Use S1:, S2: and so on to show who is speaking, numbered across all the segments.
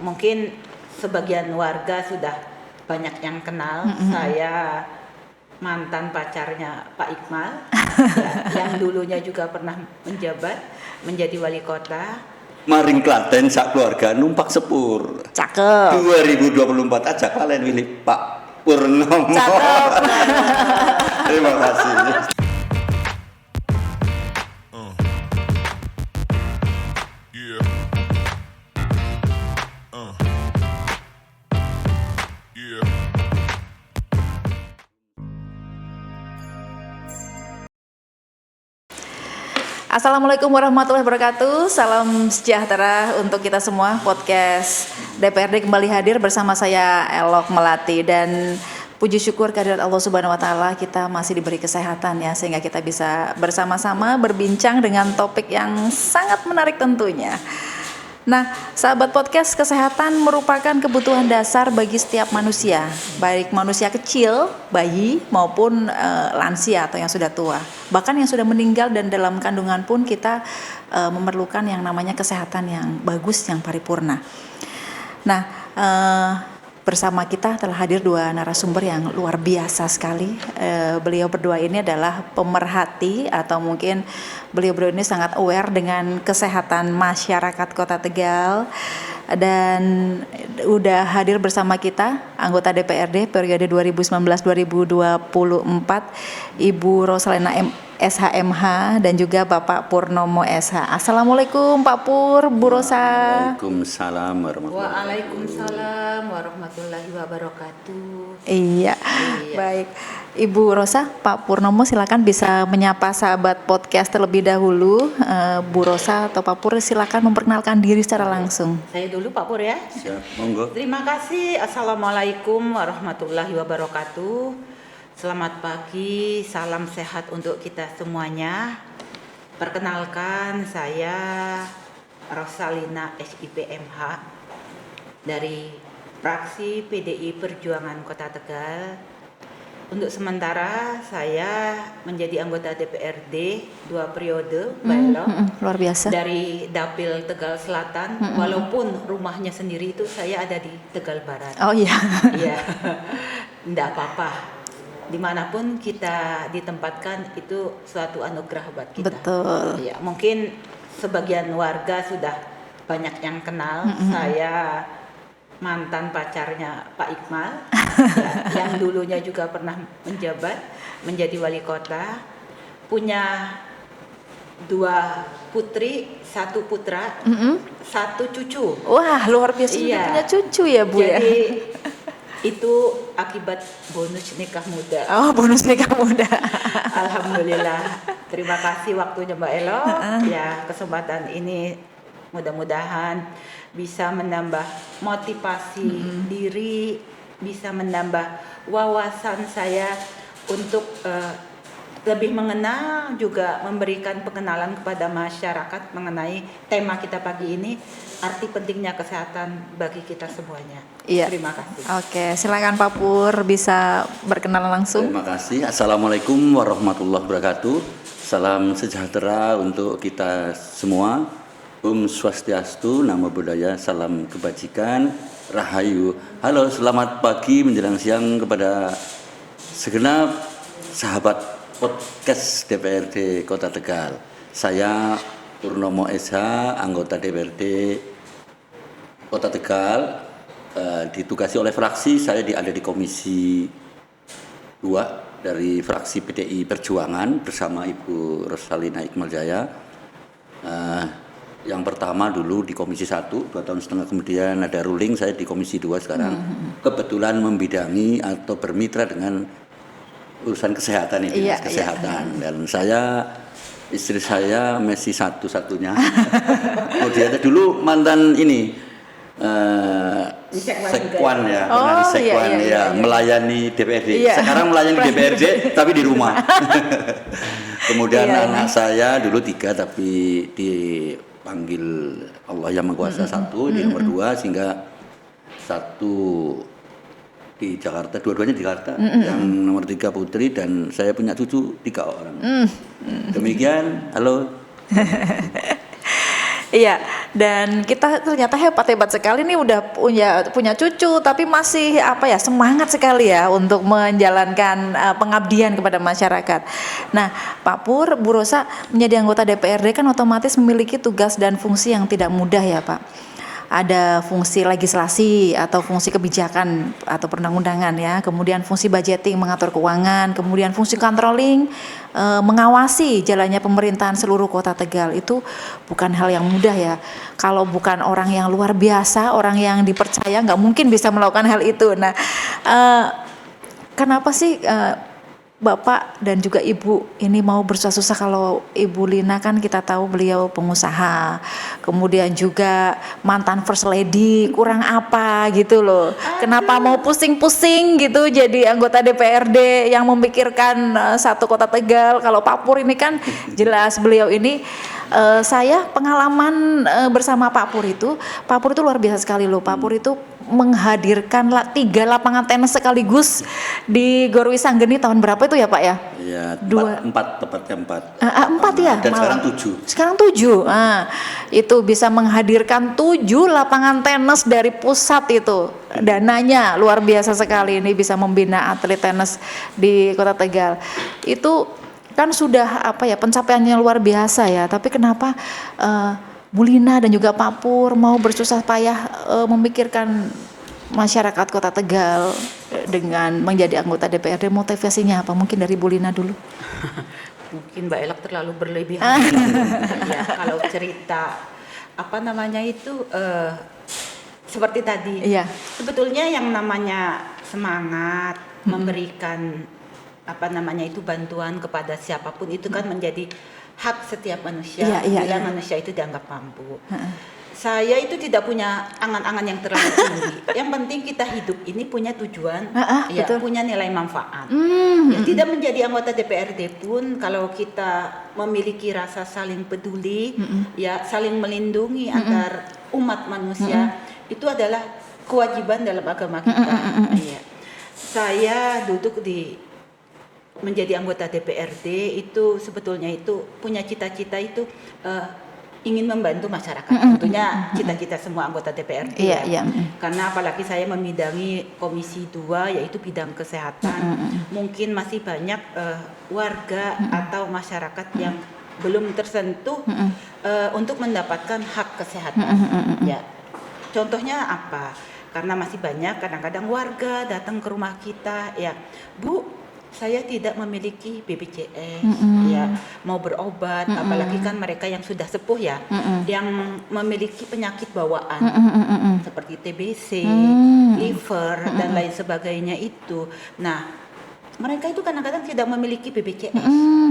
S1: mungkin sebagian warga sudah banyak yang kenal. Saya mantan pacarnya Pak Iqmal, yang dulunya juga pernah menjabat menjadi wali kota.
S2: Maring Klaten sak keluarga numpak sepur.
S3: Cakep.
S2: 2024 aja kalian pilih Pak Purnomo.
S3: Cakep.
S2: Terima kasih.
S3: Assalamualaikum warahmatullahi wabarakatuh. Salam sejahtera untuk kita semua. Podcast DPRD kembali hadir bersama saya Elok Melati, dan puji syukur kehadirat Allah Subhanahu wa taala kita masih diberi kesehatan ya, sehingga kita bisa bersama-sama berbincang dengan topik yang sangat menarik tentunya. Nah, sahabat podcast, kesehatan merupakan kebutuhan dasar bagi setiap manusia, baik manusia kecil, bayi, maupun lansia atau yang sudah tua. Bahkan yang sudah meninggal dan dalam kandungan pun kita memerlukan yang namanya kesehatan yang bagus, yang paripurna. Nah, bersama kita telah hadir dua narasumber yang luar biasa sekali. Beliau berdua ini adalah pemerhati, atau mungkin beliau ini sangat aware dengan kesehatan masyarakat Kota Tegal, dan udah hadir bersama kita anggota DPRD periode 2019-2024 Ibu Rosalina SHMH dan juga Bapak Purnomo SH. Assalamualaikum Pak Pur, Bu Rosa.
S2: Waalaikumsalam
S1: warahmatullahi wabarakatuh.
S3: Iya. Baik, Ibu Rosa, Pak Purnomo silakan bisa menyapa sahabat podcast terlebih dahulu. Bu Rosa atau Pak Pur silakan memperkenalkan diri secara langsung.
S1: Saya dulu Pak Pur ya.
S2: Siap, monggo.
S1: Terima kasih. Assalamualaikum warahmatullahi wabarakatuh. Selamat pagi, salam sehat untuk kita semuanya. Perkenalkan, saya Rosalina SIPMH dari fraksi PDI Perjuangan Kota Tegal. Untuk sementara saya menjadi anggota DPRD 2 periode,
S3: Luar biasa.
S1: dari Dapil Tegal Selatan, walaupun rumahnya sendiri itu saya ada di Tegal Barat.
S3: Oh iya.
S1: Iya, enggak apa-apa. Dimanapun kita ditempatkan itu suatu anugerah buat kita.
S3: Betul.
S1: Iya, mungkin sebagian warga sudah banyak yang kenal. Saya mantan pacarnya Pak Iqmal, yang dulunya juga pernah menjabat menjadi wali kota. Punya 2 putri, 1 putra, 1 cucu.
S3: Wah, luar biasa.
S1: Iya.
S3: Punya cucu ya, Bu.
S1: Jadi
S3: ya.
S1: itu akibat bonus nikah muda.
S3: Oh, bonus nikah muda.
S1: Alhamdulillah. Terima kasih waktunya Mbak Elo. Ya, kesempatan ini mudah-mudahan bisa menambah motivasi diri, bisa menambah wawasan saya untuk lebih mengenal, juga memberikan pengenalan kepada masyarakat mengenai tema kita pagi ini, arti pentingnya kesehatan bagi kita semuanya.
S3: Iya.
S1: Terima kasih.
S3: Oke, silakan Pak Pur bisa berkenalan langsung.
S2: Terima kasih. Assalamualaikum warahmatullahi wabarakatuh. Salam sejahtera untuk kita semua. Swastiastu, Namo Buddhaya, salam kebajikan, Rahayu. Halo, selamat pagi menjelang siang kepada segenap sahabat podcast DPRD Kota Tegal. Saya Purnomo SH, anggota DPRD Kota Tegal, ditugasi oleh fraksi. Saya ada di Komisi 2 dari fraksi PDI Perjuangan bersama Ibu Rosalina Iqmal Jaya. Yang pertama dulu di Komisi 1, 2 tahun setengah kemudian ada ruling, saya di Komisi 2 sekarang. Kebetulan membidangi atau bermitra dengan urusan kesehatan ini,
S3: Iya,
S2: kesehatan. Dan saya, istri saya masih satu-satunya. Kemudian dulu mantan ini sekwan ya, pernah di sekwan ya, melayani DPRD.
S3: Iya.
S2: Sekarang melayani DPRD tapi di rumah. Kemudian anak saya dulu 3 tapi dipanggil Allah Yang Maha Kuasa 1, di nomor 2, sehingga 1 di Jakarta, dua-duanya di Jakarta. Yang nomor 3 putri, dan saya punya cucu 3 orang. Demikian, halo.
S3: Iya, dan kita ternyata hebat sekali nih, udah punya cucu tapi masih semangat sekali ya untuk menjalankan pengabdian kepada masyarakat. Nah, Pak Pur, Bu Rosa menjadi anggota DPRD kan otomatis memiliki tugas dan fungsi yang tidak mudah ya, Pak. Ada fungsi legislasi atau fungsi kebijakan atau perundang-undangan ya, kemudian fungsi budgeting mengatur keuangan, kemudian fungsi controlling mengawasi jalannya pemerintahan seluruh Kota Tegal. Itu bukan hal yang mudah ya. Kalau bukan orang yang luar biasa, orang yang dipercaya, nggak mungkin bisa melakukan hal itu. Nah, kenapa sih Bapak dan juga Ibu ini mau bersusah-susah? Kalau Ibu Lina kan kita tahu beliau pengusaha, kemudian juga mantan First Lady, kurang apa gitu loh. Kenapa mau pusing-pusing gitu jadi anggota DPRD yang memikirkan satu Kota Tegal? Kalau Pak Pur ini kan jelas beliau ini, saya pengalaman bersama Pak Pur itu luar biasa sekali loh. Pak Pur itu menghadirkan 3 lapangan tenis sekaligus di Gor Wisanggeni tahun berapa itu ya Pak ya?
S2: Iya, 4 tepatnya 4.
S3: 4 ya?
S2: Dan
S3: malah.
S2: sekarang 7.
S3: Nah, itu bisa menghadirkan 7 lapangan tenis dari pusat itu. Dananya luar biasa sekali, ini bisa membina atlet tenis di Kota Tegal. Itu kan sudah pencapaiannya luar biasa ya. Tapi kenapa Bu Lina dan juga Pak Pur mau bersusah payah memikirkan masyarakat Kota Tegal dengan menjadi anggota DPRD? Motivasinya apa? Mungkin dari Bu Lina dulu.
S1: Mungkin Mbak Elok terlalu berlebihan. Ya, kalau cerita seperti tadi.
S3: Iya.
S1: Sebetulnya yang namanya semangat memberikan bantuan kepada siapapun itu kan menjadi hak setiap manusia. Bila manusia itu dianggap mampu. Saya itu tidak punya angan-angan yang terlalu tinggi. Yang penting kita hidup ini punya tujuan,
S3: betul.
S1: punya nilai manfaat. Ya, tidak menjadi anggota DPRD pun kalau kita memiliki rasa saling peduli, ya saling melindungi antar umat manusia, itu adalah kewajiban dalam agama kita. Ya. Saya duduk menjadi anggota DPRD itu sebetulnya itu punya cita-cita itu ingin membantu masyarakat. Tentunya cita-cita semua anggota DPRD karena apalagi saya membidangi Komisi 2 yaitu bidang kesehatan. Mungkin masih banyak warga atau masyarakat yang belum tersentuh untuk mendapatkan hak kesehatan. Ya. Contohnya apa? Karena masih banyak kadang-kadang warga datang ke rumah kita, ya, Bu, saya tidak memiliki BPJS, ya, mau berobat, apalagi kan mereka yang sudah sepuh ya, yang memiliki penyakit bawaan seperti TBC, liver dan lain sebagainya itu. Nah, mereka itu kadang-kadang tidak memiliki BPJS.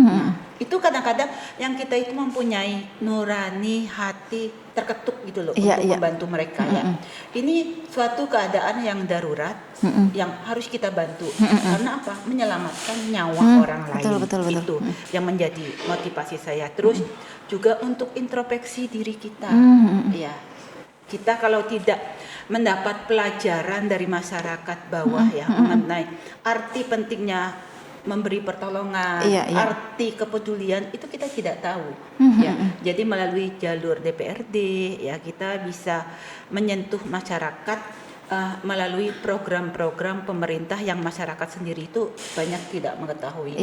S1: Nah, itu kadang-kadang yang kita itu mempunyai nurani hati terketuk gitu loh untuk membantu mereka ya. Ini suatu keadaan yang darurat yang harus kita bantu. Karena apa? Menyelamatkan nyawa orang lain.
S3: Betul.
S1: Itu yang menjadi motivasi saya. Terus juga untuk introspeksi diri kita. Ya. Kita kalau tidak mendapat pelajaran dari masyarakat bawah ya mengenai arti pentingnya memberi pertolongan, arti kepedulian itu kita tidak tahu. Ya, jadi melalui jalur DPRD ya kita bisa menyentuh masyarakat melalui program-program pemerintah yang masyarakat sendiri itu banyak tidak mengetahui.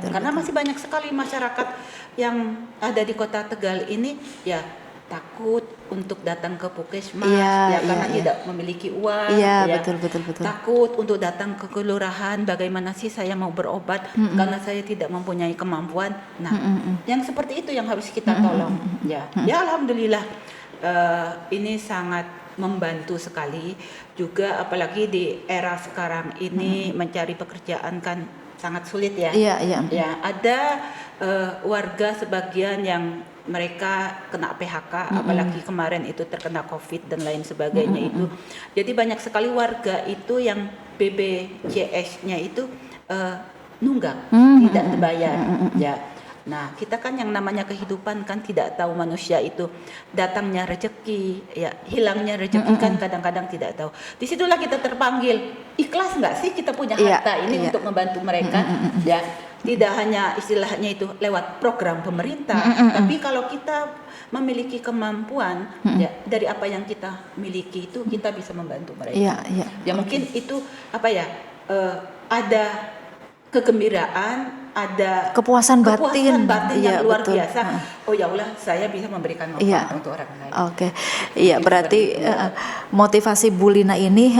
S1: Karena masih banyak sekali masyarakat yang ada di Kota Tegal ini ya takut untuk datang ke puskesmas karena tidak memiliki uang,
S3: betul.
S1: takut untuk datang ke kelurahan, bagaimana sih saya mau berobat karena saya tidak mempunyai kemampuan. Nah, yang seperti itu yang harus kita tolong. Ya alhamdulillah ini sangat membantu sekali juga, apalagi di era sekarang ini mencari pekerjaan kan sangat sulit ya. Ya ada warga sebagian yang mereka kena PHK, apalagi kemarin itu terkena COVID dan lain sebagainya itu. Jadi banyak sekali warga itu yang BPJS-nya itu nunggak, tidak terbayar. Ya. Nah, kita kan yang namanya kehidupan kan tidak tahu manusia itu datangnya rezeki, ya hilangnya rezeki kan kadang-kadang tidak tahu. Disitulah kita terpanggil, ikhlas nggak sih kita punya harta ini untuk membantu mereka, ya. Tidak hanya istilahnya itu lewat program pemerintah, tapi kalau kita memiliki kemampuan ya, dari apa yang kita miliki itu kita bisa membantu mereka.
S3: Iya, iya.
S1: Ya mungkin itu apa ya, ada kegembiraan, ada
S3: Kepuasan batin.
S1: yang
S3: Iya,
S1: luar
S3: betul.
S1: biasa. Oh ya Allah, saya bisa memberikan manfaat
S3: Iya.
S1: untuk orang lain.
S3: Oke, iya
S1: Mungkin
S3: berarti
S1: seperti itu.
S3: motivasi Bu Lina ini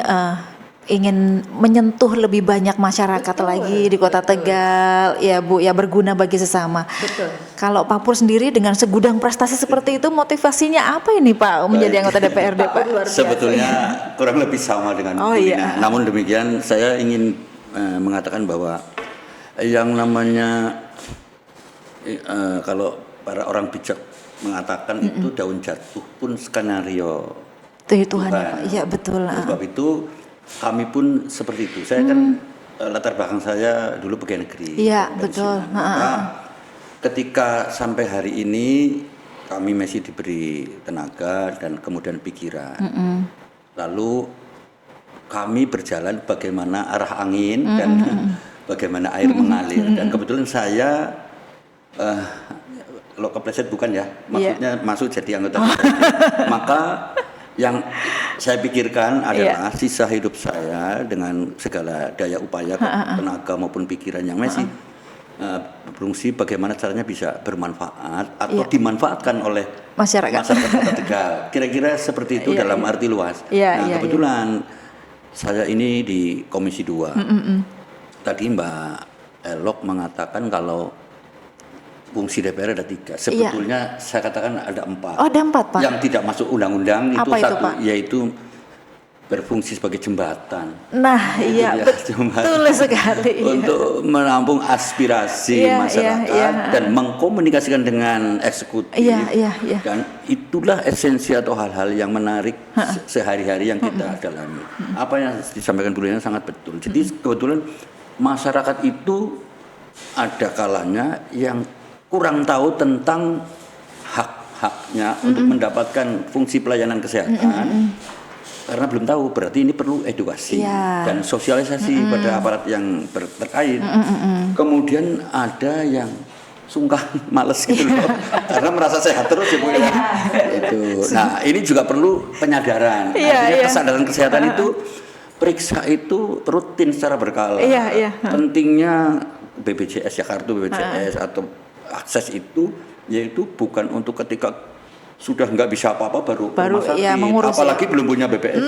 S3: ingin menyentuh lebih banyak masyarakat
S1: Betul,
S3: lagi di Kota
S1: betul.
S3: Tegal, ya Bu, ya berguna bagi sesama.
S1: Betul.
S3: Kalau Pak Pur sendiri dengan segudang prestasi seperti itu, motivasinya apa ini Pak menjadi anggota DPRD Pak?
S1: Luar biasa.
S2: Sebetulnya kurang lebih sama dengan
S3: Oh,
S2: Bu
S3: iya.
S2: Lina. Namun demikian saya ingin mengatakan bahwa yang namanya kalau para orang bijak mengatakan itu daun jatuh pun skenario
S3: Tuhan, Tuhan.
S2: Tuhan.
S3: Iya betul.
S2: Oleh sebab itu kami pun seperti itu. Saya kan latar belakang saya dulu pegawai negeri.
S3: Iya,
S2: pensiunan.
S3: betul.
S2: Maka ketika sampai hari ini kami masih diberi tenaga dan kemudian pikiran. Lalu kami berjalan bagaimana arah angin dan bagaimana air mengalir. Dan kebetulan saya lo kepleset bukan ya, maksudnya masuk jadi anggota DPRD. Maka yang saya pikirkan adalah sisa hidup saya dengan segala daya upaya, tenaga maupun pikiran yang masih berfungsi, bagaimana caranya bisa bermanfaat atau dimanfaatkan oleh
S3: Masyarakat.
S2: Kota Tegal. Kira-kira seperti itu dalam arti luas.
S3: Iya,
S2: Kebetulan saya ini di Komisi 2. Tadi Mbak Elok mengatakan kalau fungsi DPR ada 3. Sebetulnya saya katakan ada 4.
S3: Oh, ada 4 Pak.
S2: Yang tidak masuk undang-undang itu
S3: Apa itu,
S2: satu,
S3: Pak?
S2: yaitu berfungsi sebagai jembatan.
S3: Nah, iya
S2: dia,
S3: betul sekali.
S2: Untuk menampung aspirasi masyarakat dan mengkomunikasikan dengan eksekutif.
S3: Iya.
S2: Dan itulah esensi atau hal-hal yang menarik sehari-hari yang kita dalami. Apa yang disampaikan Bu Lina sangat betul. Jadi kebetulan masyarakat itu ada kalanya yang kurang tahu tentang hak-haknya untuk mendapatkan fungsi pelayanan kesehatan. Karena belum tahu, berarti ini perlu edukasi dan sosialisasi pada aparat yang terkait. Kemudian ada yang sungkan, males gitu loh, karena merasa sehat terus ya Bu ya. Itu. Nah ini juga perlu penyadaran. Artinya kesadaran kesehatan itu, periksa itu rutin secara berkala. Pentingnya BPJS ya, kartu BPJS atau akses itu, yaitu bukan untuk ketika sudah nggak bisa apa-apa baru rumah sakit,
S3: mengurus,
S2: apalagi belum punya BPJS.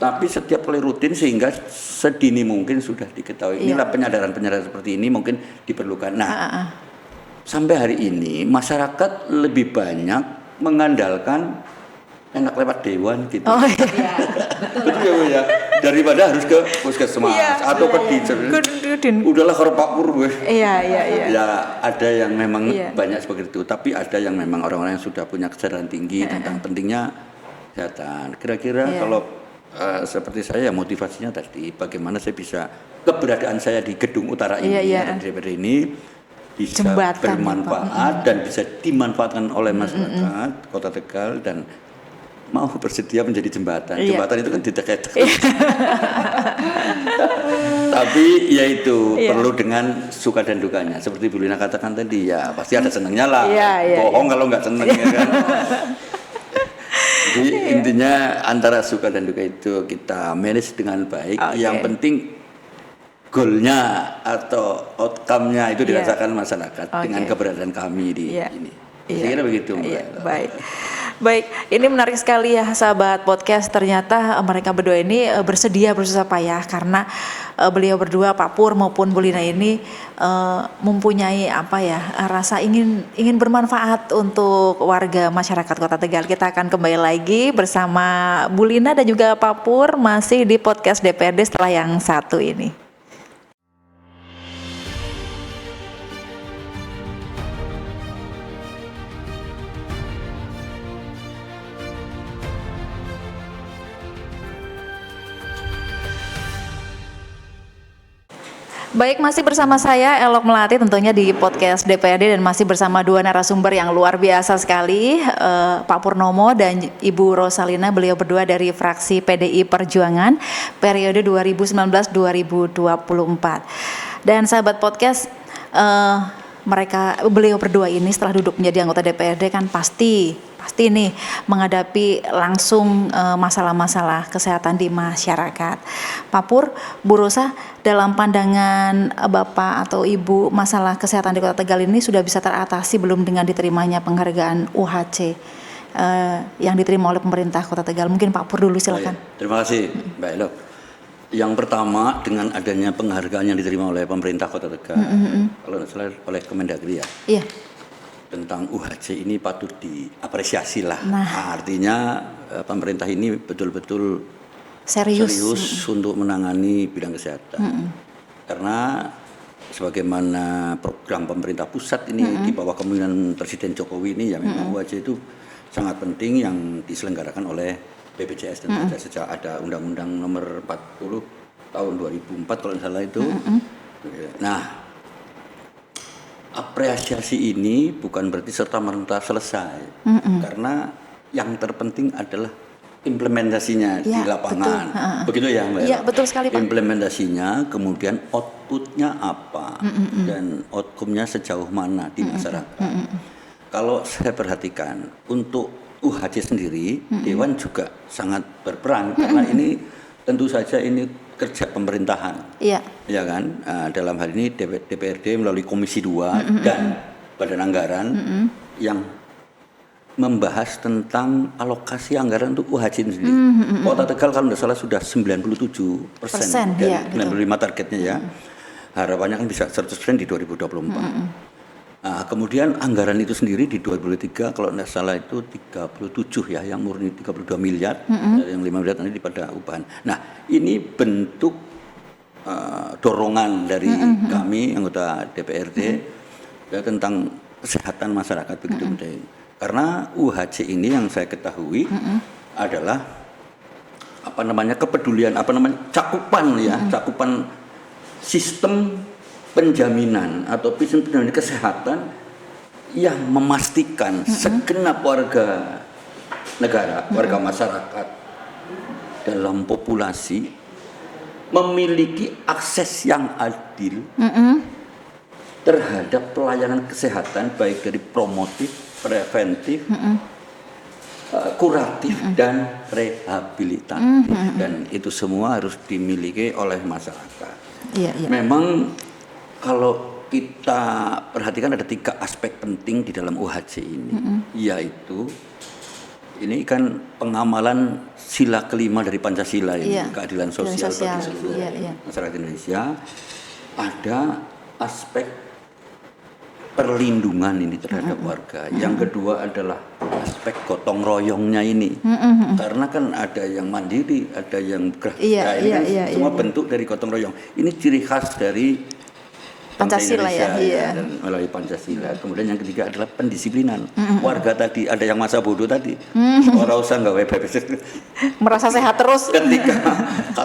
S2: Tapi setiap kali rutin sehingga sedini mungkin sudah diketahui. Inilah penyadaran seperti ini mungkin diperlukan. Nah, sampai hari ini masyarakat lebih banyak mengandalkan enak lewat dewan gitu.
S3: Oh, iya.
S2: Betul ya Bu ya. Daripada harus ke puskesmas atau ke Dinjen. Udahlah ke Pak Pur gue.
S3: Iya.
S2: Ya ada yang memang banyak seperti itu, tapi ada yang memang orang-orang yang sudah punya kesadaran tinggi tentang pentingnya kesehatan. Kira-kira kalau seperti saya, motivasinya tadi bagaimana saya bisa, keberadaan saya di gedung utara ini dan DPR ini bisa
S3: jembatan,
S2: bermanfaat dan bisa dimanfaatkan oleh masyarakat Kota Tegal dan mau bersedia menjadi jembatan. Jembatan itu kan tidak tapi yaitu perlu dengan suka dan dukanya. Seperti Bu Lina katakan tadi, ya pasti ada senangnya lah. Bohong kalau nggak seneng ya kan. Jadi intinya antara suka dan duka itu kita manage dengan baik. Yang penting goalnya atau outcome-nya itu dirasakan masyarakat dengan keberadaan kami di ini. Saya kira begitu Mbak.
S3: Baik, ini menarik sekali ya sahabat podcast. Ternyata mereka berdua ini bersedia bersusah payah karena beliau berdua, Pak Pur maupun Bu Lina ini mempunyai rasa ingin bermanfaat untuk warga masyarakat Kota Tegal. Kita akan kembali lagi bersama Bu Lina dan juga Pak Pur masih di podcast DPRD setelah yang satu ini. Baik, masih bersama saya Elok Melati tentunya di podcast DPRD dan masih bersama dua narasumber yang luar biasa sekali, Pak Purnomo dan Ibu Rosalina. Beliau berdua dari fraksi PDI Perjuangan periode 2019-2024. Dan sahabat podcast, beliau berdua ini setelah duduk menjadi anggota DPRD kan pasti nih menghadapi langsung masalah-masalah kesehatan di masyarakat. Pak Pur, Bu Rosa, dalam pandangan Bapak atau Ibu, masalah kesehatan di Kota Tegal ini sudah bisa teratasi belum dengan diterimanya penghargaan UHC yang diterima oleh pemerintah Kota Tegal? Mungkin Pak Pur dulu, silakan.
S2: Terima kasih, Mbak Elo. Yang pertama, dengan adanya penghargaan yang diterima oleh pemerintah Kota Tegal, kalau tidak salah oleh Kemendagri ya,
S3: Iya.
S2: tentang UHC ini patut diapresiasi lah.
S3: Nah.
S2: Artinya pemerintah ini betul-betul
S3: Serius.
S2: untuk menangani bidang kesehatan. Karena sebagaimana program pemerintah pusat ini di bawah kepemimpinan Presiden Jokowi ini, ya memang UHC itu sangat penting yang diselenggarakan oleh BPJS tentu saja sejak ada Undang-Undang Nomor 40 tahun 2004 kalau tidak salah itu. Nah, apresiasi ini bukan berarti serta-merta selesai, karena yang terpenting adalah implementasinya di lapangan. Begitu ya, Mbak?
S3: Iya, betul sekali, Pak.
S2: Implementasinya, kemudian outputnya apa, dan outcome-nya sejauh mana di masyarakat. Kalau saya perhatikan, untuk UHC sendiri, Dewan juga sangat berperan, karena ini tentu saja ini kerja pemerintahan.
S3: Iya.
S2: Ya kan, dalam hal ini DPRD melalui Komisi 2 dan Badan Anggaran yang membahas tentang alokasi anggaran untuk UHC sendiri. Kota Tegal kalau tidak salah sudah 97% dari
S3: ya,
S2: 95 targetnya ya. Harapannya kan bisa 100% di 2024. Nah, kemudian anggaran itu sendiri di 2023 kalau tidak salah itu 37 ya, yang murni 32 miliar, yang 5 miliar nanti pada upahan. Nah, ini bentuk dorongan dari kami anggota DPRD ya, tentang kesehatan masyarakat begitu penting. Karena UHC ini yang saya ketahui adalah kepedulian, cakupan ya, cakupan sistem penjaminan atau sistem penjaminan kesehatan yang memastikan segenap warga negara, warga masyarakat dalam populasi memiliki akses yang adil terhadap pelayanan kesehatan baik dari promotif, preventif, kuratif dan rehabilitatif, dan itu semua harus dimiliki oleh masyarakat.
S3: Iya.
S2: Memang kalau kita perhatikan ada 3 aspek penting di dalam UHC ini, yaitu ini kan pengamalan sila kelima dari Pancasila ini, keadilan sosial bagi seluruh masyarakat Indonesia. Ada aspek perlindungan ini terhadap warga. Yang kedua adalah aspek gotong royongnya ini, karena kan ada yang mandiri, ada yang bergerak. Semua bentuk dari gotong royong. Ini ciri khas dari
S3: Pancasila ya,
S2: dan melalui Pancasila. Kemudian yang ketiga adalah pendisiplinan. Warga tadi ada yang masa bodoh tadi, orang usah nggak
S3: merasa sehat terus.
S2: Ketika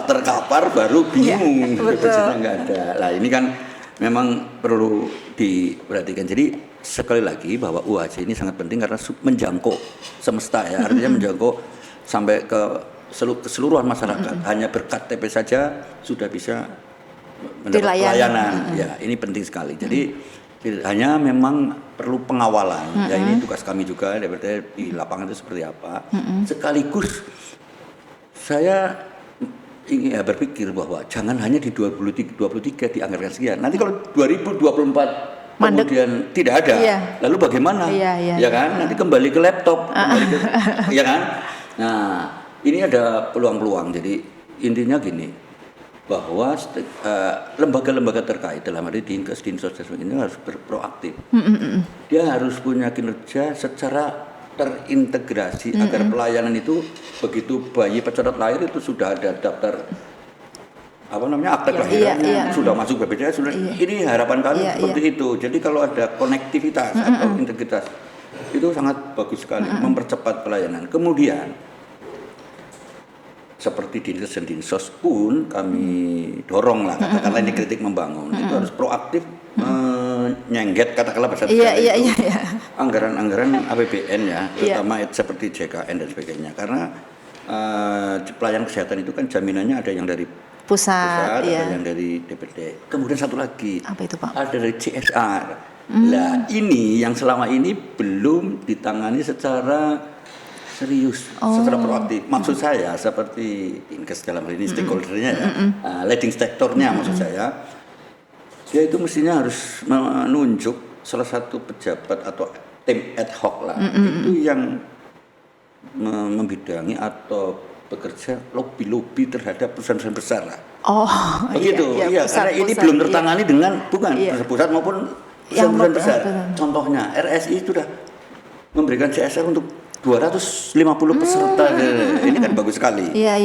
S2: terkapar baru bingung, BPJS nggak ada. Lah ini kan memang perlu diperhatikan. Jadi sekali lagi bahwa UHC ini sangat penting karena menjangkau semesta ya, artinya menjangkau sampai ke keseluruhan masyarakat. Hanya berkat TP saja sudah bisa mendapat pelayanan. Ya, ini penting sekali. Jadi hanya memang perlu pengawalan. Ya, ini tugas kami juga di lapangan itu seperti apa. Sekaligus saya ingin berpikir bahwa jangan hanya di 2023 dianggarkan sekian. Nanti kalau 2024 kemudian tidak ada, lalu bagaimana? Ya kan? Nanti kembali ke laptop, ya kan? Nah, ini ada peluang-peluang. Jadi intinya gini, bahwa lembaga-lembaga terkait dalam arti Dinkes, Dinsos ini harus berproaktif. Dia harus punya kinerja secara terintegrasi agar pelayanan itu begitu bayi pecotot lahir itu sudah ada daftar akte kelahirannya, sudah masuk BPJS, sudah. Ini harapan kami seperti itu. Jadi kalau ada konektivitas atau integritas itu sangat bagus sekali, mempercepat pelayanan. Kemudian seperti Dinkes dan Dinsos pun kami dorong lah, katakanlah ini kritik membangun, itu harus proaktif menyengget katakanlah bahasa anggaran-anggaran APBN ya, terutama seperti JKN dan sebagainya, karena pelayanan kesehatan itu kan jaminannya ada yang dari pusat, ada yang dari DPD. Kemudian satu lagi,
S3: apa itu, Pak?
S2: ada dari CSR. Nah, ini yang selama ini belum ditangani secara serius, secara proaktif. Maksud saya seperti Inkes dalam hal ini stakeholder-nya ya, leading sektornya maksud saya, dia itu mestinya harus menunjuk salah satu pejabat atau tim ad hoc lah, itu yang membidangi atau bekerja lobby terhadap perusahaan-perusahaan besar lah.
S3: Oh,
S2: begitu, iya, karena ini
S3: pusat,
S2: belum tertangani dengan bukan pusat maupun
S3: Yang
S2: perusahaan besar.
S3: betul.
S2: Contohnya RSI sudah memberikan CSR untuk 250 peserta. Ini kan bagus sekali.
S3: Iya.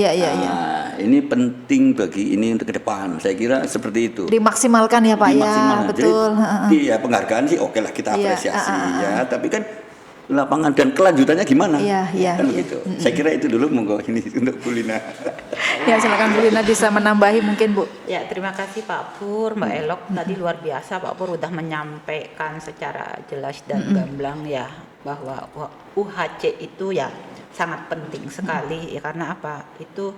S2: Ini penting bagi ini untuk ke depan. Saya kira seperti itu.
S3: Dimaksimalkan ya Pak ya,
S2: Dimaksimalkan.
S3: betul.
S2: Jadi, iya, penghargaan sih oke lah kita
S3: Iya,
S2: apresiasi ya, tapi kan lapangan dan kelanjutannya gimana?
S3: Iya.
S2: Kan begitu. Saya kira itu dulu monggo ini untuk Bu Lina.
S3: Ya silakan Bu Lina bisa menambahi mungkin Bu.
S1: Ya, terima kasih Pak Pur, Mbak Elok. Tadi luar biasa Pak Pur udah menyampaikan secara jelas dan gamblang ya bahwa UHC itu ya sangat penting sekali ya, karena apa? Itu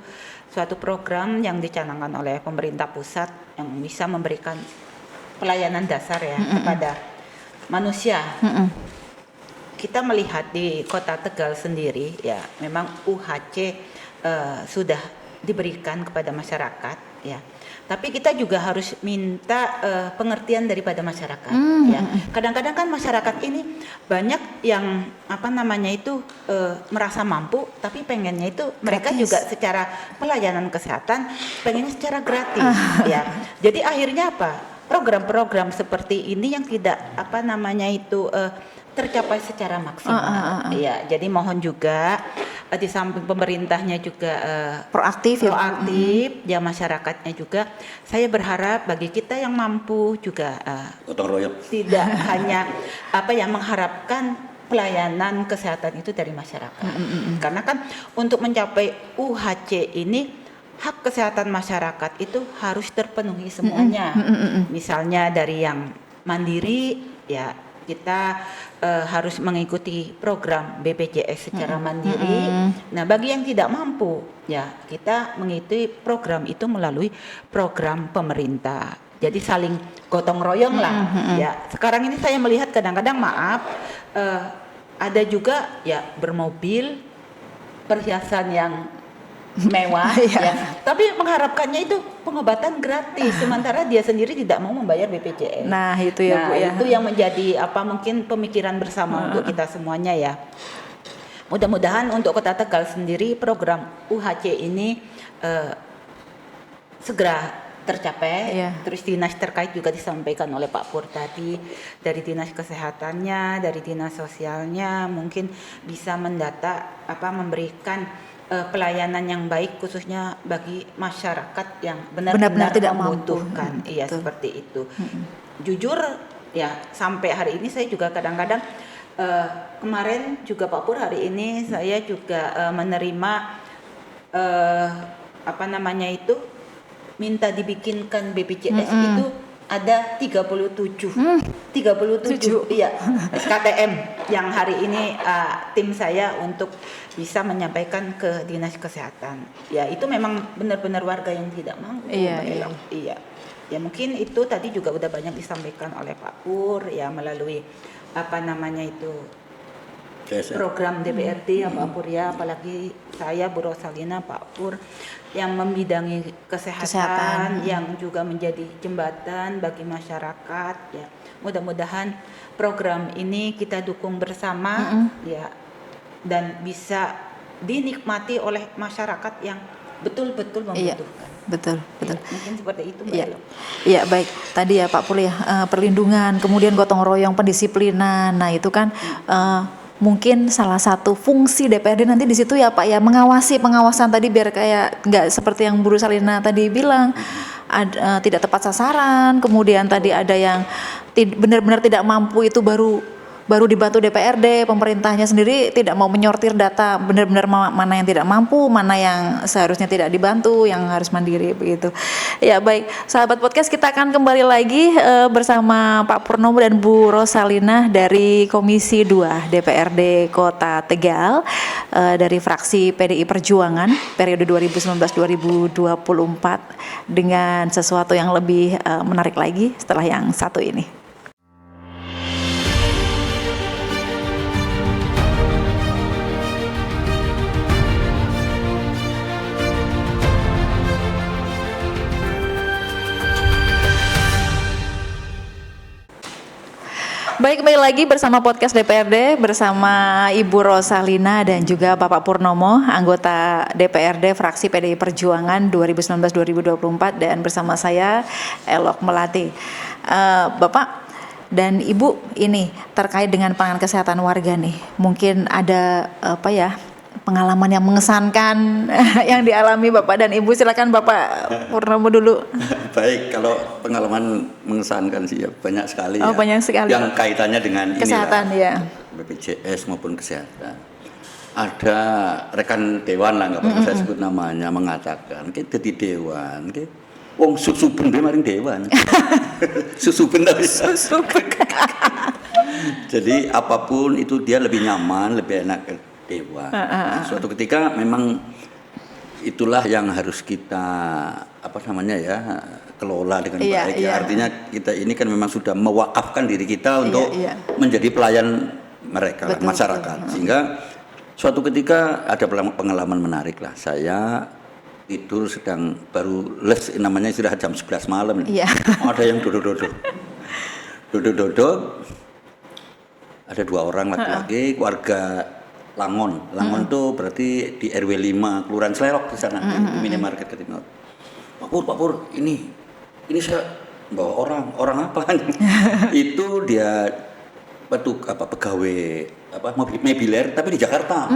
S1: suatu program yang dicanangkan oleh pemerintah pusat yang bisa memberikan pelayanan dasar ya kepada manusia. Kita melihat di Kota Tegal sendiri ya, memang UHC sudah diberikan kepada masyarakat ya. Tapi kita juga harus minta pengertian daripada masyarakat ya. Kadang-kadang kan masyarakat ini banyak yang merasa mampu tapi pengennya itu mereka
S3: Gratis.
S1: juga secara pelayanan kesehatan pengennya secara gratis ya. Jadi akhirnya apa? Program-program seperti ini yang tidak tercapai secara maksimal. Ya, jadi mohon juga di samping pemerintahnya juga
S3: Proaktif ya.
S1: ya masyarakatnya juga. Saya berharap bagi kita yang mampu juga
S2: Gotong royong.
S1: tidak hanya mengharapkan pelayanan kesehatan itu dari masyarakat. Karena kan untuk mencapai UHC ini hak kesehatan masyarakat itu harus terpenuhi semuanya. Misalnya dari yang mandiri ya, kita harus mengikuti program BPJS secara mandiri. Nah, bagi yang tidak mampu ya kita mengikuti program itu melalui program pemerintah. Jadi saling gotong royong lah. Ya, sekarang ini saya melihat kadang-kadang ada juga ya bermobil, perhiasan yang mewah ya, tapi mengharapkannya itu pengobatan gratis, sementara dia sendiri tidak mau membayar BPJS.
S3: Nah itu ya Bu ya.
S1: Itu yang menjadi mungkin pemikiran bersama untuk kita semuanya ya. Mudah-mudahan untuk Kota Tegal sendiri program UHC ini segera tercapai. Terus dinas terkait juga disampaikan oleh Pak Pur tadi, dari dinas kesehatannya, dari dinas sosialnya mungkin bisa mendata memberikan pelayanan yang baik khususnya bagi masyarakat yang benar-benar
S3: tidak
S1: membutuhkan.
S3: mampu.
S1: Iya, seperti itu. Jujur ya, sampai hari ini saya juga kadang-kadang kemarin juga Pak Pur, hari ini saya juga menerima minta dibikinkan BPJS itu ada 37 iya SKTM yang hari ini tim saya untuk bisa menyampaikan ke dinas kesehatan. Ya itu memang benar-benar warga yang tidak mampu. Iya. Ya mungkin itu tadi juga udah banyak disampaikan oleh Pak Pur ya melalui program DPRD ya Pak Pur ya, apalagi saya Bu Rosalina Pak Pur yang membidangi kesehatan. Yang juga menjadi jembatan bagi masyarakat ya. Mudah-mudahan program ini kita dukung bersama ya, dan bisa dinikmati oleh masyarakat yang betul-betul membutuhkan.
S3: Betul.
S1: Ya, mungkin seperti itu Mbak Elo.
S3: Iya baik, tadi ya Pak Pur ya, perlindungan, kemudian gotong royong, pendisiplinan. Nah itu kan mungkin salah satu fungsi DPRD nanti di situ ya Pak ya, pengawasan tadi biar kayak nggak seperti yang Bu Rosalina tadi bilang tidak tepat sasaran, kemudian tadi ada yang benar-benar tidak mampu itu baru dibantu DPRD, pemerintahnya sendiri tidak mau menyortir data benar-benar mana yang tidak mampu, mana yang seharusnya tidak dibantu, yang harus mandiri begitu. Ya baik, sahabat podcast, kita akan kembali lagi bersama Pak Purnomo dan Bu Rosalina dari Komisi 2 DPRD Kota Tegal dari fraksi PDI Perjuangan periode 2019-2024 dengan sesuatu yang lebih menarik lagi setelah yang satu ini. Baik, kembali lagi bersama podcast DPRD bersama Ibu Rosalina dan juga Bapak Purnomo, anggota DPRD fraksi PDI Perjuangan 2019-2024, dan bersama saya Elok Melati. Bapak dan Ibu, ini terkait dengan penanganan kesehatan warga nih, mungkin ada pengalaman yang mengesankan yang dialami Bapak dan Ibu. Silakan Bapak Purnomo dulu.
S2: Baik, kalau pengalaman mengesankan sih ya banyak sekali.
S3: Oh, banyak sekali.
S2: Yang kaitannya dengan
S3: kesehatan ya.
S2: BPJS maupun kesehatan. Ada rekan dewan lah, nggak perlu saya sebut namanya, mengatakan kita di dewan, wong susuben maring dewan. Susuben tapi. Jadi apapun itu dia lebih nyaman, lebih enak ke dewan. Nah, suatu ketika memang itulah yang harus kita kelola dengan baik. Ya, artinya kita ini kan memang sudah mewakafkan diri kita untuk menjadi pelayan mereka,
S3: betul,
S2: masyarakat. Betul. Sehingga suatu ketika ada pengalaman menarik lah. Saya tidur sedang baru les, namanya istirahat jam 11 malam. Ada yang duduk-duduk. Ada 2 orang laki-laki, keluarga Langon. Langon tuh berarti di RW 5 Kelurahan Slerok di sana, di minimarket Ketimot. Pak Pur, ini saya bawa orang apa? Itu dia pegawai mobiler tapi di Jakarta.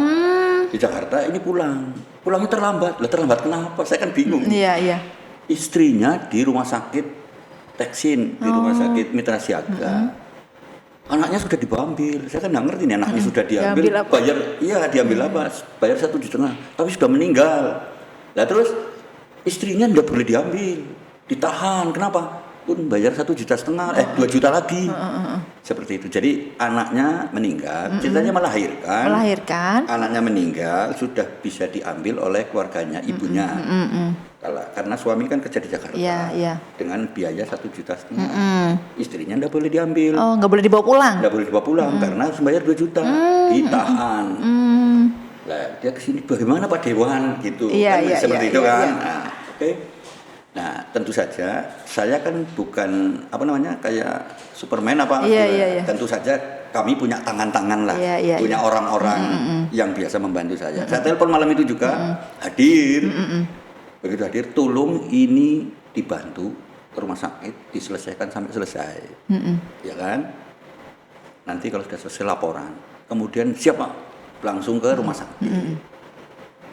S2: Di Jakarta ini pulangnya terlambat. Lah terlambat kenapa? Saya kan bingung.
S3: Iya.
S2: Istrinya di rumah sakit Teksin, di rumah sakit Mitra Siaga. Anaknya sudah diambil. Saya kan nggak ngerti nih, anaknya sudah diambil. Diambil apa? Bayar 1,5 juta, tapi sudah meninggal. Lah terus istrinya nggak boleh diambil, ditahan. Kenapa? Pun bayar 1,5 juta, 2 juta lagi. Seperti itu. Jadi anaknya meninggal, ceritanya melahirkan. Anaknya meninggal, sudah bisa diambil oleh keluarganya, ibunya. Karena suami kan kerja di Jakarta. Dengan biaya 1,5 juta. Istrinya nggak boleh diambil.
S3: Oh, nggak boleh dibawa pulang? Nggak
S2: boleh dibawa pulang karena harus bayar 2 juta. Ditahan. Lah dia kesini, bagaimana Pak Dewan gitu. Seperti itu kan. Nah, oke. Nah, tentu saja saya kan bukan kayak Superman Tentu saja kami punya tangan-tangan lah, punya orang-orang yang biasa membantu saya. Saya telepon malam itu juga, hadir. Begitu hadir, tolong ini dibantu ke rumah sakit, diselesaikan sampai selesai. Ya kan? Nanti kalau sudah selesai laporan, kemudian siapa? Langsung ke rumah sakit.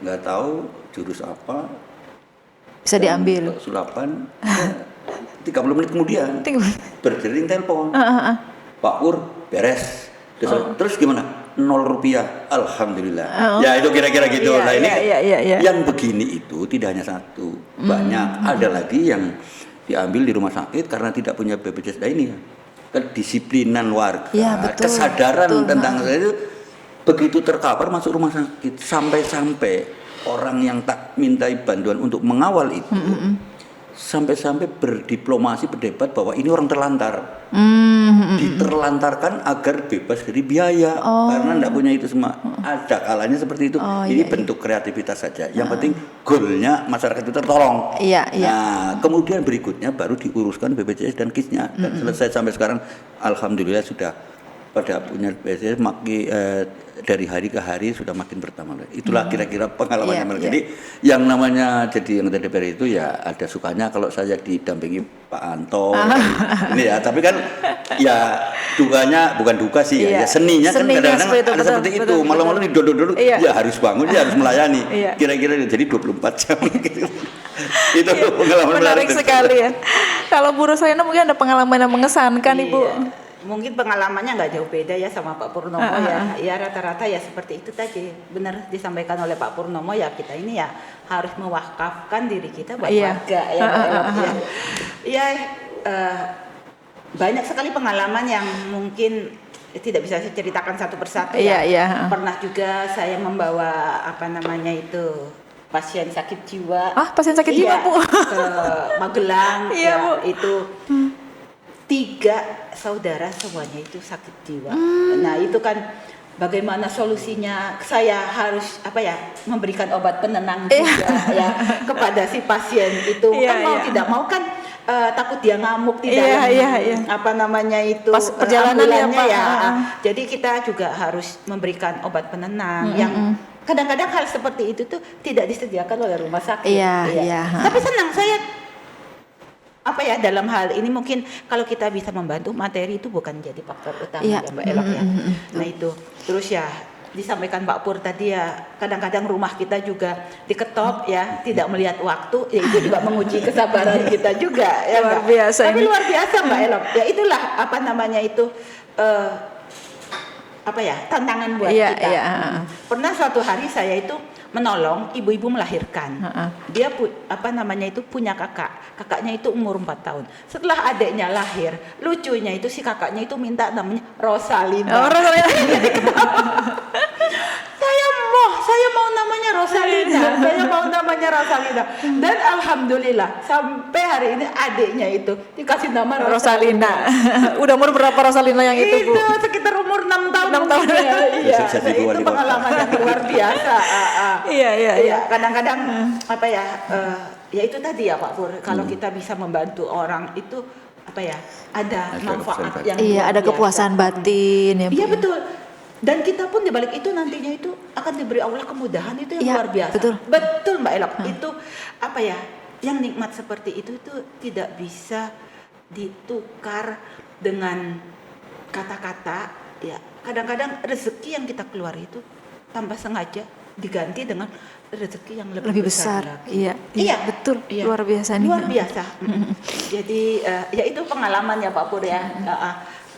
S2: Nggak tahu jurus apa,
S3: bisa diambil.
S2: Sulapan 30 menit kemudian berdering telepon. Pak Pur, beres. Terus gimana? 0 rupiah, alhamdulillah. Ya itu kira-kira gitu. Nah ini yang begini itu tidak hanya satu, banyak. Ada lagi yang diambil di rumah sakit karena tidak punya BPJS. Nah ini kedisiplinan warga, kesadaran tentang itu begitu terkapar masuk rumah sakit, sampai orang yang tak mintai bantuan untuk mengawal itu sampai berdiplomasi, berdebat bahwa ini orang terlantar. Diterlantarkan agar bebas dari biaya karena tidak punya itu semua. Ada kalanya seperti itu. Ini bentuk kreativitas saja. Yang penting goalnya masyarakat itu tertolong. Nah, kemudian berikutnya baru diuruskan BPJS dan KIS-nya dan selesai sampai sekarang. Alhamdulillah sudah pada punya BPJS dari hari ke hari sudah makin bertambah. Itulah kira-kira pengalamannya. Jadi yang namanya jadi anggota DPR itu ya ada sukanya kalau saya didampingi Pak Anto. Ini ya, tapi kan ya dukanya bukan duka sih ya seninya kan kadang-kadang ada seperti itu. Malam-malam duduk ya harus bangun, ya harus melayani. Kira-kira jadi 24 jam gitu. Itu pengalaman
S3: menarik sekali ya. Kalau Bu Rosalina mungkin ada pengalaman yang mengesankan Ibu.
S1: Mungkin pengalamannya nggak jauh beda ya sama Pak Purnomo ya rata-rata ya seperti itu tadi, benar disampaikan oleh Pak Purnomo, ya kita ini ya harus mewakafkan diri kita buat warga banyak sekali pengalaman yang mungkin tidak bisa saya ceritakan satu persatu. Pernah juga saya membawa pasien sakit jiwa.
S3: Pasien sakit jiwa Bu?
S1: Ke Magelang. Bu. Itu 3 saudara semuanya itu sakit jiwa. Nah itu kan bagaimana solusinya? Saya harus memberikan obat penenang juga kepada si pasien itu. Tidak mau kan takut dia ngamuk di
S3: Iya,
S1: dalam
S3: iya.
S1: apa namanya itu
S3: Pas perjalanan ya,
S1: ambulannya
S3: Pak.
S1: ya. Jadi kita juga harus memberikan obat penenang yang kadang-kadang hal seperti itu tuh tidak disediakan oleh rumah sakit.
S3: Iya.
S1: Tapi senang saya apa ya dalam hal ini mungkin kalau kita bisa membantu, materi itu bukan jadi faktor utama
S3: Iya.
S1: ya Mbak Elok ya. Nah itu terus ya disampaikan Pak Pur tadi ya, kadang-kadang rumah kita juga diketok ya, tidak melihat waktu, ya itu juga menguji kesabaran kita juga ya
S3: Luar
S1: Mbak.
S3: biasa
S1: Tapi
S3: ini.
S1: luar biasa Mbak Elok. Ya itulah apa namanya itu apa ya tantangan buat
S3: Iya,
S1: kita.
S3: iya.
S1: Pernah suatu hari saya itu menolong ibu-ibu melahirkan. Dia apa namanya itu punya kakaknya itu umur 4 tahun. Setelah adiknya lahir, lucunya itu si kakaknya itu minta namanya Rosalinda.
S3: Oh, Rosalinda.
S1: Saya mau namanya Rosalinda. Dan alhamdulillah sampai hari ini adiknya itu dikasih nama
S3: Rosalinda. Udah umur berapa Rosalinda yang itu, Bu?
S1: Itu sekitar umur 6 tahun.
S3: 6 tahun.
S1: Iya.
S2: Bisa jadi
S1: Itu
S2: wali kota.
S1: pengalaman yang luar biasa.
S3: Iya.
S1: Kadang-kadang apa ya? Ya itu tadi ya Pak Pur. Kalau kita bisa membantu orang itu apa ya? Ada manfaat yang
S3: Iya,
S1: luar
S3: ada
S1: biasa.
S3: kepuasan batin ya, Bu.
S1: Iya betul. Dan kita pun di balik itu nantinya itu akan diberi Allah kemudahan itu yang
S3: Iya,
S1: luar biasa.
S3: betul.
S1: Mbak Elok. Itu apa ya? Yang nikmat seperti itu tidak bisa ditukar dengan kata-kata ya. Kadang-kadang rezeki yang kita keluar itu tanpa sengaja diganti dengan rezeki yang lebih besar lagi.
S3: Iya, betul.
S1: Iya.
S3: Luar biasa nih.
S1: Luar biasa. Jadi ya itu pengalaman ya Pak Pur ya.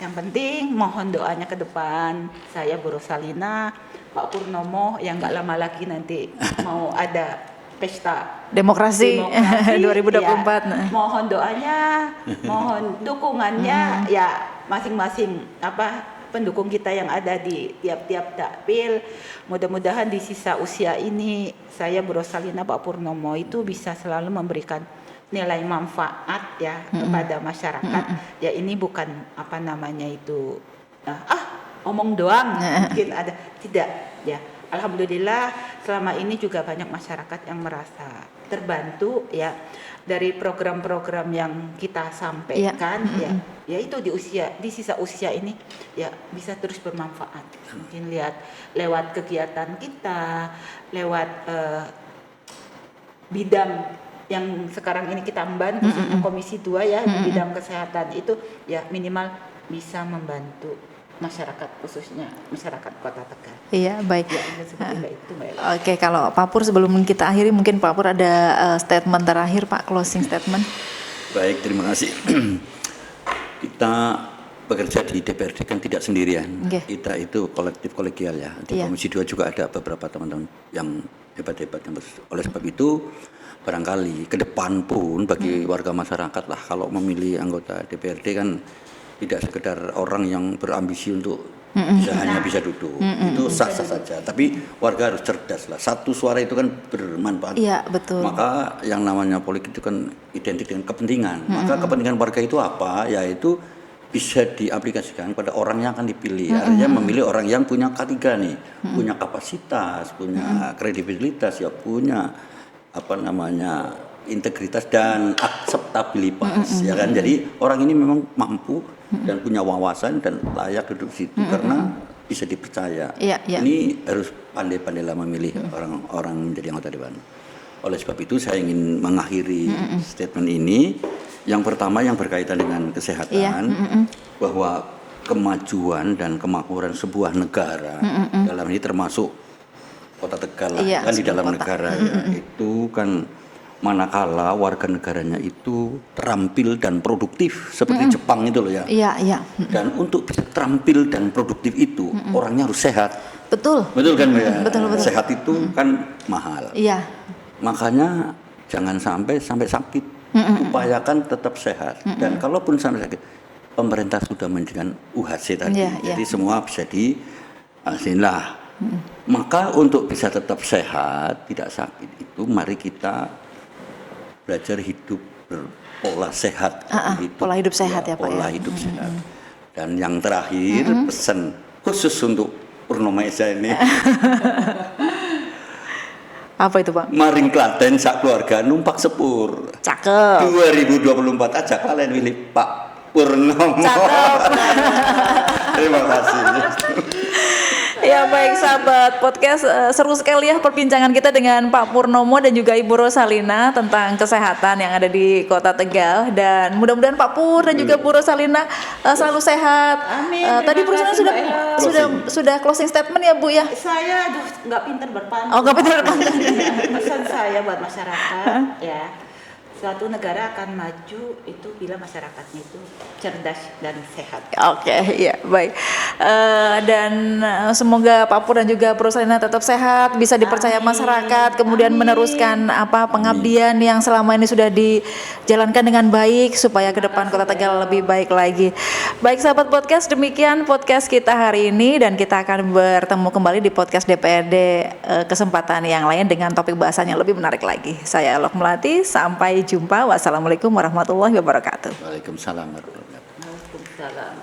S1: Yang penting mohon doanya ke depan. Saya Bu Rosalina, Pak Purnomo yang nggak lama lagi nanti mau ada pesta
S3: Demokrasi 2024.
S1: ya, mohon doanya, mohon dukungannya ya masing-masing pendukung kita yang ada di tiap-tiap dapil. Mudah-mudahan di sisa usia ini saya Bu Rosalina, Pak Purnomo itu bisa selalu memberikan nilai manfaat ya kepada masyarakat. Ya ini bukan apa namanya itu omong doang mungkin ada, tidak ya. Alhamdulillah selama ini juga banyak masyarakat yang merasa terbantu ya dari program-program yang kita sampaikan ya itu di sisa usia ini ya bisa terus bermanfaat. Mungkin lihat lewat kegiatan kita, lewat bidang yang sekarang ini kita membantu Komisi 2 ya di bidang kesehatan itu ya minimal bisa membantu masyarakat, khususnya masyarakat Kota Tegal.
S3: Iya, baik.
S1: Ya, seperti itu Mbak Ella.
S3: Oke, kalau Pak Pur sebelum kita akhiri mungkin Pak Pur ada statement terakhir, Pak, closing statement.
S2: Baik, terima kasih. Kita bekerja di DPRD kan tidak sendirian. Kita itu kolektif kolegial ya. Di Komisi 2 juga ada beberapa teman-teman yang hebat-hebat. Oleh sebab itu barangkali ke depan pun bagi warga masyarakat lah kalau memilih anggota DPRD kan tidak sekedar orang yang berambisi untuk hanya bisa duduk. Itu sah-sah saja. Tapi warga harus cerdas lah. Satu suara itu kan bermanfaat.
S3: Iya, betul.
S2: Maka yang namanya politik itu kan identik dengan kepentingan. Maka kepentingan warga itu apa? Yaitu bisa diaplikasikan pada orang yang akan dipilih. Artinya memilih orang yang punya K3 nih, punya kapasitas, punya kredibilitas, ya punya integritas dan akseptabilitas ya kan. Jadi orang ini memang mampu dan punya wawasan dan layak duduk di situ karena bisa dipercaya. Ini harus pandai-pandailah memilih orang-orang menjadi anggota dewan. Oleh sebab itu saya ingin mengakhiri statement ini. Yang pertama yang berkaitan dengan kesehatan, bahwa kemajuan dan kemakmuran sebuah negara dalam ini termasuk Kota Tegal lah, kan di dalam kota. Negara itu kan manakala warga negaranya itu terampil dan produktif seperti Jepang itu loh ya. Dan untuk bisa terampil dan produktif itu orangnya harus sehat. Betul kan ya. Betul. Sehat itu kan mahal. Makanya jangan sampai sakit. Upayakan tetap sehat. Dan kalaupun sampai sakit, pemerintah sudah menjadikan UHC tadi. Jadi semua bisa dihasilkan. Maka untuk bisa tetap sehat, tidak sakit itu mari kita belajar hidup berpola sehat.
S3: Pola hidup sehat ya Pak
S2: pola hidup sehat. Dan yang terakhir pesan khusus untuk Purnomo Esa ini.
S3: Apa itu Pak?
S2: Maring Klaten sak keluarga numpak sepur.
S3: Cakep.
S2: 2024 aja kalian pilih Pak Purnomo.
S3: Cakep.
S2: Terima kasih.
S3: Ya baik sahabat podcast, seru sekali ya perbincangan kita dengan Pak Purnomo dan juga Ibu Rosalina tentang kesehatan yang ada di Kota Tegal, dan mudah-mudahan Pak Pur dan juga Bu Rosalina selalu sehat.
S1: Amin.
S3: Tadi Bu
S1: Terima
S3: Rosalina
S1: kasih, Mbak Ella.
S3: sudah closing statement ya Bu ya.
S1: Saya nggak pinter berpantun.
S3: Oh nggak pintar berpantun.
S1: Pesan saya buat masyarakat ya, suatu negara akan maju itu bila masyarakatnya itu cerdas dan sehat.
S3: Oke, ya baik. Dan semoga Pak Pur dan juga Bu Rosalina tetap sehat, bisa dipercaya
S1: Amin.
S3: masyarakat, kemudian
S1: Amin.
S3: meneruskan pengabdian yang selama ini sudah dijalankan dengan baik supaya ke depan Kota Tegal lebih baik lagi. Baik sahabat podcast, demikian podcast kita hari ini, dan kita akan bertemu kembali di podcast DPRD kesempatan yang lain dengan topik bahasan yang lebih menarik lagi. Saya Elok Melati, sampai jumpa. Wassalamualaikum warahmatullahi wabarakatuh.
S2: Waalaikumsalam warahmatullahi wabarakatuh.
S1: Waalaikumsalam.